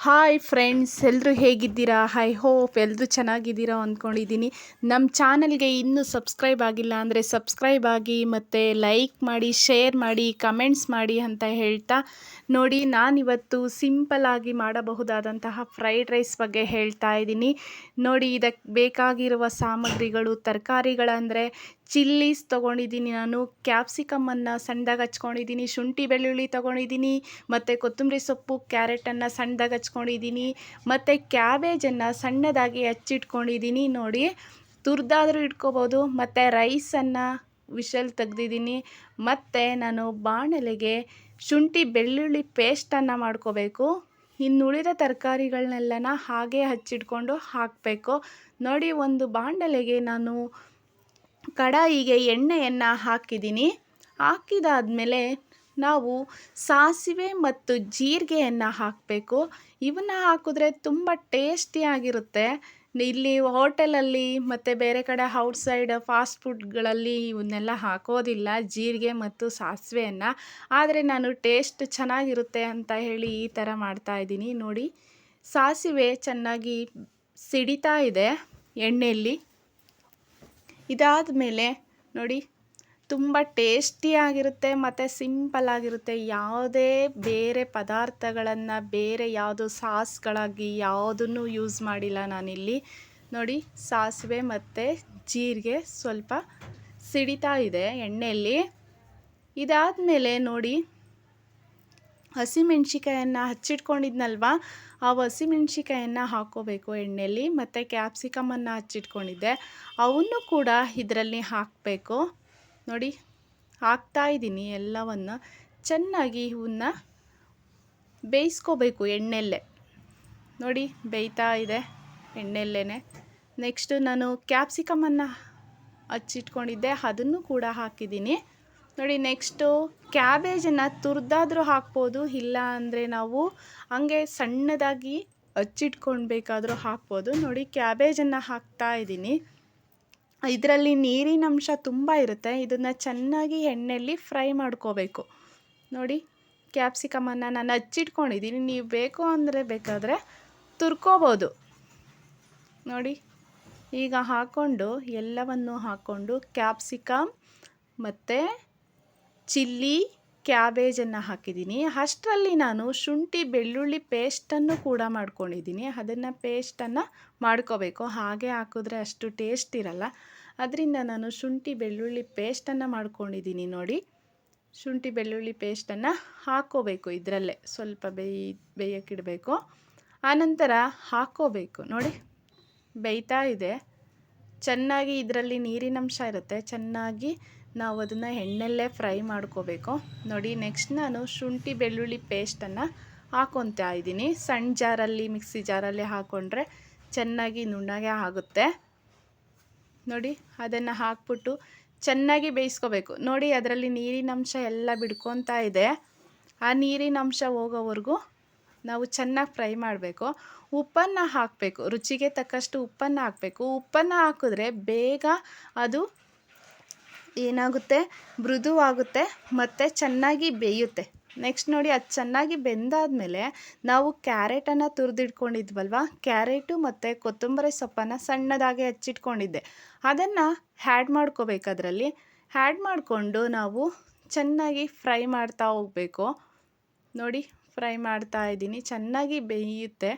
Hi friends, ಎಲ್ಲರೂ ಹೇಗಿದ್ದೀರಾ? I hope ಎಲ್ಲರೂ ಚೆನ್ನಾಗಿದ್ದೀರಾ ಅಂದ್ಕೊಂಡಿದ್ದೀನಿ. ನಮ್ಮ ಚಾನಲ್ಗೆ ಇನ್ನೂ ಸಬ್ಸ್ಕ್ರೈಬ್ ಆಗಿಲ್ಲ ಅಂದರೆ ಸಬ್ಸ್ಕ್ರೈಬ್ ಆಗಿ, ಮತ್ತು ಲೈಕ್ ಮಾಡಿ, ಶೇರ್ ಮಾಡಿ, ಕಮೆಂಟ್ಸ್ ಮಾಡಿ ಅಂತ ಹೇಳ್ತಾ, ನೋಡಿ ನಾನಿವತ್ತು ಸಿಂಪಲ್ಲಾಗಿ ಮಾಡಬಹುದಾದಂತಹ ಫ್ರೈಡ್ ರೈಸ್ ಬಗ್ಗೆ ಹೇಳ್ತಾ ಇದ್ದೀನಿ. ನೋಡಿ, ಇದಕ್ಕೆ ಬೇಕಾಗಿರುವ ಸಾಮಗ್ರಿಗಳು, ತರಕಾರಿಗಳಂದರೆ ಚಿಲ್ಲೀಸ್ ತೊಗೊಂಡಿದ್ದೀನಿ, ನಾನು ಕ್ಯಾಪ್ಸಿಕಮನ್ನು ಸಣ್ಣದಾಗಿ ಹಚ್ಕೊಂಡಿದ್ದೀನಿ, ಶುಂಠಿ ಬೆಳ್ಳುಳ್ಳಿ ತೊಗೊಂಡಿದ್ದೀನಿ, ಮತ್ತು ಕೊತ್ತಂಬರಿ ಸೊಪ್ಪು, ಕ್ಯಾರೆಟನ್ನು ಸಣ್ಣದಾಗಿ ಹಚ್ಕೊಂಡಿದ್ದೀನಿ, ಮತ್ತು ಕ್ಯಾಬೇಜನ್ನು ಸಣ್ಣದಾಗಿ ಹಚ್ಚಿಟ್ಕೊಂಡಿದ್ದೀನಿ. ನೋಡಿ, ತುರಿದಾದರೂ ಇಟ್ಕೋಬೋದು. ಮತ್ತು ರೈಸನ್ನು ವಿಷಲ್ ತೆಗ್ದಿದ್ದೀನಿ. ಮತ್ತು ನಾನು ಬಾಣಲೆಗೆ ಶುಂಠಿ ಬೆಳ್ಳುಳ್ಳಿ ಪೇಸ್ಟನ್ನು ಮಾಡ್ಕೋಬೇಕು. ಇನ್ನುಳಿದ ತರಕಾರಿಗಳನ್ನೆಲ್ಲನ ಹಾಗೆ ಹಚ್ಚಿಟ್ಕೊಂಡು ಹಾಕಬೇಕು. ನೋಡಿ, ಒಂದು ಬಾಣಲೆಗೆ ನಾನು ಕಡಾಯಿಗೆ ಎಣ್ಣೆಯನ್ನು ಹಾಕಿದ್ದೀನಿ. ಹಾಕಿದಾದ್ಮೇಲೆ ನಾವು ಸಾಸಿವೆ ಮತ್ತು ಜೀರಿಗೆಯನ್ನು ಹಾಕಬೇಕು. ಇವನ್ನ ಹಾಕಿದ್ರೆ ತುಂಬ ಟೇಸ್ಟಿಯಾಗಿರುತ್ತೆ. ಇಲ್ಲಿ ಹೋಟೆಲಲ್ಲಿ ಮತ್ತು ಬೇರೆ ಕಡೆ ಔಟ್ಸೈಡ್ ಫಾಸ್ಟ್ ಫುಡ್ಗಳಲ್ಲಿ ಇವನ್ನೆಲ್ಲ ಹಾಕೋದಿಲ್ಲ, ಜೀರಿಗೆ ಮತ್ತು ಸಾಸಿವೆಯನ್ನು. ಆದರೆ ನಾನು ಟೇಸ್ಟ್ ಚೆನ್ನಾಗಿರುತ್ತೆ ಅಂತ ಹೇಳಿ ಈ ಥರ ಮಾಡ್ತಾಯಿದ್ದೀನಿ. ನೋಡಿ, ಸಾಸಿವೆ ಚೆನ್ನಾಗಿ ಸಿಡಿತಾ ಇದೆ ಎಣ್ಣೆಯಲ್ಲಿ. ಇದಾದ ಮೇಲೆ ನೋಡಿ, ತುಂಬ ಟೇಸ್ಟಿಯಾಗಿರುತ್ತೆ ಮತ್ತು ಸಿಂಪಲ್ಲಾಗಿರುತ್ತೆ. ಯಾವುದೇ ಬೇರೆ ಪದಾರ್ಥಗಳನ್ನು, ಬೇರೆ ಯಾವುದು ಸಾಸ್ಗಳಾಗಿ ಯಾವುದನ್ನು ಯೂಸ್ ಮಾಡಿಲ್ಲ ನಾನಿಲ್ಲಿ. ನೋಡಿ, ಸಾಸಿವೆ ಮತ್ತು ಜೀರಿಗೆ ಸ್ವಲ್ಪ ಸಿಡಿತಾ ಇದೆ ಎಣ್ಣೆಯಲ್ಲಿ. ಇದಾದಮೇಲೆ ನೋಡಿ, ಹಸಿಮೆಣ್ಸಿಕಾಯನ್ನು ಹಚ್ಚಿಟ್ಕೊಂಡಿದ್ನಲ್ವ, ಆ ಹಸಿಮೆಣ್ಸಿಕಾಯನ್ನು ಹಾಕ್ಕೋಬೇಕು ಎಣ್ಣೆಯಲ್ಲಿ. ಮತ್ತು ಕ್ಯಾಪ್ಸಿಕಮನ್ನು ಹಚ್ಚಿಟ್ಕೊಂಡಿದ್ದೆ, ಅವನ್ನು ಕೂಡ ಇದರಲ್ಲಿ ಹಾಕಬೇಕು. ನೋಡಿ, ಹಾಕ್ತಾಯಿದ್ದೀನಿ ಎಲ್ಲವನ್ನು. ಚೆನ್ನಾಗಿ ಇವನ್ನ ಬೇಯಿಸ್ಕೋಬೇಕು ಎಣ್ಣೆಲ್ಲೇ. ನೋಡಿ, ಬೇಯ್ತಾ ಇದೆ ಎಣ್ಣೆಲ್ಲೇ. ನೆಕ್ಸ್ಟು ನಾನು ಕ್ಯಾಪ್ಸಿಕಮನ್ನು ಹಚ್ಚಿಟ್ಕೊಂಡಿದ್ದೆ, ಅದನ್ನು ಕೂಡ ಹಾಕಿದ್ದೀನಿ. ನೋಡಿ, ನೆಕ್ಸ್ಟು ಕ್ಯಾಬೇಜನ್ನು ತುರಿದಾದರೂ ಹಾಕ್ಬೋದು, ಇಲ್ಲ ಅಂದರೆ ನಾವು ಹಂಗೆ ಸಣ್ಣದಾಗಿ ಹಚ್ಚಿಟ್ಕೊಳ್ಬೇಕಾದ್ರೂ ಹಾಕ್ಬೋದು. ನೋಡಿ, ಕ್ಯಾಬೇಜನ್ನು ಹಾಕ್ತಾಯಿದ್ದೀನಿ. ಇದರಲ್ಲಿ ನೀರಿನಂಶ ತುಂಬ ಇರುತ್ತೆ. ಇದನ್ನು ಚೆನ್ನಾಗಿ ಎಣ್ಣೆಯಲ್ಲಿ ಫ್ರೈ ಮಾಡ್ಕೋಬೇಕು. ನೋಡಿ, ಕ್ಯಾಪ್ಸಿಕಮನ್ನು ನಾನು ಹಚ್ಚಿಟ್ಕೊಂಡಿದ್ದೀನಿ. ನೀವು ಬೇಕು ಅಂದರೆ ಬೇಕಾದರೆ ತುರ್ಕೋಬೋದು. ನೋಡಿ, ಈಗ ಹಾಕ್ಕೊಂಡು ಎಲ್ಲವನ್ನು ಹಾಕ್ಕೊಂಡು ಕ್ಯಾಪ್ಸಿಕಮ್ ಮತ್ತು ಚಿಲ್ಲಿ, ಕ್ಯಾಬೇಜನ್ನು ಹಾಕಿದ್ದೀನಿ. ಅಷ್ಟರಲ್ಲಿ ನಾನು ಶುಂಠಿ ಬೆಳ್ಳುಳ್ಳಿ ಪೇಸ್ಟನ್ನು ಕೂಡ ಮಾಡ್ಕೊಂಡಿದ್ದೀನಿ. ಅದನ್ನು ಪೇಸ್ಟನ್ನು ಮಾಡ್ಕೋಬೇಕು. ಹಾಗೆ ಹಾಕಿದ್ರೆ ಅಷ್ಟು ಟೇಸ್ಟ್ ಇರಲ್ಲ. ಅದರಿಂದ ನಾನು ಶುಂಠಿ ಬೆಳ್ಳುಳ್ಳಿ ಪೇಸ್ಟನ್ನು ಮಾಡ್ಕೊಂಡಿದ್ದೀನಿ. ನೋಡಿ, ಶುಂಠಿ ಬೆಳ್ಳುಳ್ಳಿ ಪೇಸ್ಟನ್ನು ಹಾಕ್ಕೋಬೇಕು. ಇದರಲ್ಲೇ ಸ್ವಲ್ಪ ಬೇಯಕ್ಕಿಡಬೇಕು. ಆನಂತರ ಹಾಕ್ಕೋಬೇಕು. ನೋಡಿ, ಬೇಯ್ತಾ ಇದೆ ಚೆನ್ನಾಗಿ. ಇದರಲ್ಲಿ ನೀರಿನಂಶ ಇರುತ್ತೆ. ಚೆನ್ನಾಗಿ ನಾವು ಅದನ್ನು ಎಣ್ಣೆಲ್ಲೇ ಫ್ರೈ ಮಾಡ್ಕೋಬೇಕು. ನೋಡಿ, ನೆಕ್ಸ್ಟ್ ನಾನು ಶುಂಠಿ ಬೆಳ್ಳುಳ್ಳಿ ಪೇಸ್ಟನ್ನು ಹಾಕ್ಕೊತಾ ಇದ್ದೀನಿ. ಸಣ್ಣ ಜಾರಲ್ಲಿ, ಮಿಕ್ಸಿ ಜಾರಲ್ಲಿ ಹಾಕ್ಕೊಂಡ್ರೆ ಚೆನ್ನಾಗಿ ನುಣ್ಣಗೆ ಆಗುತ್ತೆ. ನೋಡಿ, ಅದನ್ನು ಹಾಕ್ಬಿಟ್ಟು ಚೆನ್ನಾಗಿ ಬೇಯಿಸ್ಕೋಬೇಕು. ನೋಡಿ, ಅದರಲ್ಲಿ ನೀರಿನಂಶ ಎಲ್ಲ ಬಿಡ್ಕೊತಾ ಇದೆ. ಆ ನೀರಿನಂಶ ಹೋಗೋವರೆಗೂ ನಾವು ಚೆನ್ನಾಗಿ ಫ್ರೈ ಮಾಡಬೇಕು. ಉಪ್ಪನ್ನು ಹಾಕಬೇಕು, ರುಚಿಗೆ ತಕ್ಕಷ್ಟು ಉಪ್ಪನ್ನು ಹಾಕಬೇಕು. ಉಪ್ಪನ್ನು ಹಾಕಿದ್ರೆ ಬೇಗ ಅದು ಏನಾಗುತ್ತೆ, ಮೃದುವಾಗುತ್ತೆ ಮತ್ತು ಚೆನ್ನಾಗಿ ಬೇಯುತ್ತೆ. ನೆಕ್ಸ್ಟ್ ನೋಡಿ, ಅದು ಚೆನ್ನಾಗಿ ಬೆಂದಾದಮೇಲೆ ನಾವು ಕ್ಯಾರೆಟನ್ನು ತುರಿದಿಟ್ಕೊಂಡಿದ್ವಲ್ವ, ಕ್ಯಾರೆಟು ಮತ್ತು ಕೊತ್ತಂಬರಿ ಸೊಪ್ಪನ್ನು ಸಣ್ಣದಾಗಿ ಹಚ್ಚಿಟ್ಕೊಂಡಿದ್ದೆ, ಅದನ್ನು ಹ್ಯಾಡ್ ಮಾಡ್ಕೋಬೇಕು. ಅದರಲ್ಲಿ ಹ್ಯಾಡ್ ಮಾಡಿಕೊಂಡು ನಾವು ಚೆನ್ನಾಗಿ ಫ್ರೈ ಮಾಡ್ತಾ ಹೋಗಬೇಕು. ನೋಡಿ, ಫ್ರೈ ಮಾಡ್ತಾ ಇದ್ದೀನಿ. ಚೆನ್ನಾಗಿ ಬೇಯುತ್ತೆ.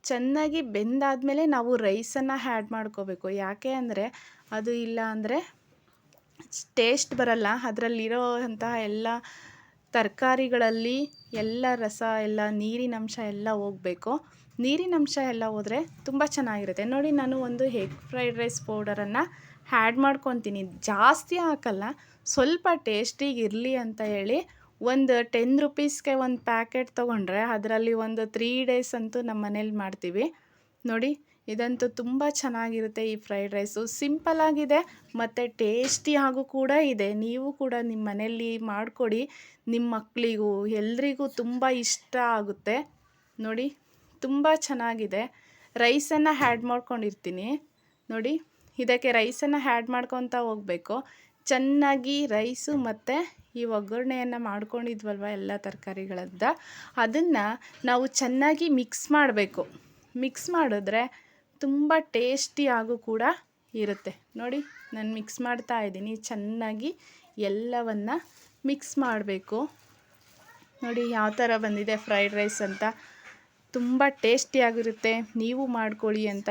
ಚೆನ್ನಾಗಿ ಬೆಂದಾದಮೇಲೆ ನಾವು ರೈಸನ್ನು ಹ್ಯಾಡ್ ಮಾಡ್ಕೋಬೇಕು. ಯಾಕೆ ಅಂದರೆ ಅದು ಇಲ್ಲ ಅಂದರೆ ಟೇಸ್ಟ್ ಬರಲ್ಲ. ಅದರಲ್ಲಿರೋ ಅಂತಹ ಎಲ್ಲ ತರಕಾರಿಗಳಲ್ಲಿ ಎಲ್ಲ ರಸ, ಎಲ್ಲ ನೀರಿನಂಶ ಎಲ್ಲ ಹೋಗಬೇಕು. ನೀರಿನಂಶ ಎಲ್ಲ ಹೋದರೆ ತುಂಬ ಚೆನ್ನಾಗಿರುತ್ತೆ. ನೋಡಿ, ನಾನು ಒಂದು ಎಗ್ ಫ್ರೈಡ್ ರೈಸ್ ಪೌಡರನ್ನು ಹ್ಯಾಡ್ ಮಾಡ್ಕೊತೀನಿ. ಜಾಸ್ತಿ ಹಾಕಲ್ಲ, ಸ್ವಲ್ಪ ಟೇಸ್ಟಿಗೆ ಇರಲಿ ಅಂತ ಹೇಳಿ. ಒಂದು 10 ರುಪೀಸ್ಗೆ ಒಂದು ಪ್ಯಾಕೆಟ್ ತೊಗೊಂಡ್ರೆ ಅದರಲ್ಲಿ ಒಂದು 3 ಡೇಸ್ ಅಂತೂ ನಮ್ಮ ಮನೇಲಿ ಮಾಡ್ತೀವಿ. ನೋಡಿ, ಇದಂತೂ ತುಂಬ ಚೆನ್ನಾಗಿರುತ್ತೆ ಈ ಫ್ರೈಡ್ ರೈಸು. ಸಿಂಪಲ್ಲಾಗಿದೆ ಮತ್ತು ಟೇಸ್ಟಿಯಾಗೂ ಕೂಡ ಇದೆ. ನೀವು ಕೂಡ ನಿಮ್ಮ ಮನೆಯಲ್ಲಿ ಮಾಡಿಕೊಡಿ. ನಿಮ್ಮ ಮಕ್ಕಳಿಗೂ ಎಲ್ರಿಗೂ ತುಂಬ ಇಷ್ಟ ಆಗುತ್ತೆ. ನೋಡಿ, ತುಂಬ ಚೆನ್ನಾಗಿದೆ. ರೈಸನ್ನು ಹ್ಯಾಡ್ ಮಾಡ್ಕೊಂಡಿರ್ತೀನಿ. ನೋಡಿ, ಇದಕ್ಕೆ ರೈಸನ್ನು ಹ್ಯಾಡ್ ಮಾಡ್ಕೊತಾ ಹೋಗಬೇಕು. ಚೆನ್ನಾಗಿ ರೈಸು ಮತ್ತು ಈ ಒಗ್ಗರಣೆಯನ್ನು ಮಾಡ್ಕೊಂಡಿದ್ವಲ್ವ ಎಲ್ಲ ತರಕಾರಿಗಳಿಂದ, ಅದನ್ನು ನಾವು ಚೆನ್ನಾಗಿ ಮಿಕ್ಸ್ ಮಾಡಬೇಕು. ಮಿಕ್ಸ್ ಮಾಡಿದ್ರೆ ತುಂಬ ಟೇಸ್ಟಿಯಾಗೂ ಕೂಡ ಇರುತ್ತೆ. ನೋಡಿ ನಾನು ಮಿಕ್ಸ್ ಮಾಡ್ತಾ ಇದ್ದೀನಿ, ಚೆನ್ನಾಗಿ ಎಲ್ಲವನ್ನು ಮಿಕ್ಸ್ ಮಾಡಬೇಕು. ನೋಡಿ ಯಾವ ಥರ ಬಂದಿದೆ ಫ್ರೈಡ್ ರೈಸ್ ಅಂತ. ತುಂಬ ಟೇಸ್ಟಿಯಾಗಿರುತ್ತೆ, ನೀವು ಮಾಡ್ಕೊಳ್ಳಿ ಅಂತ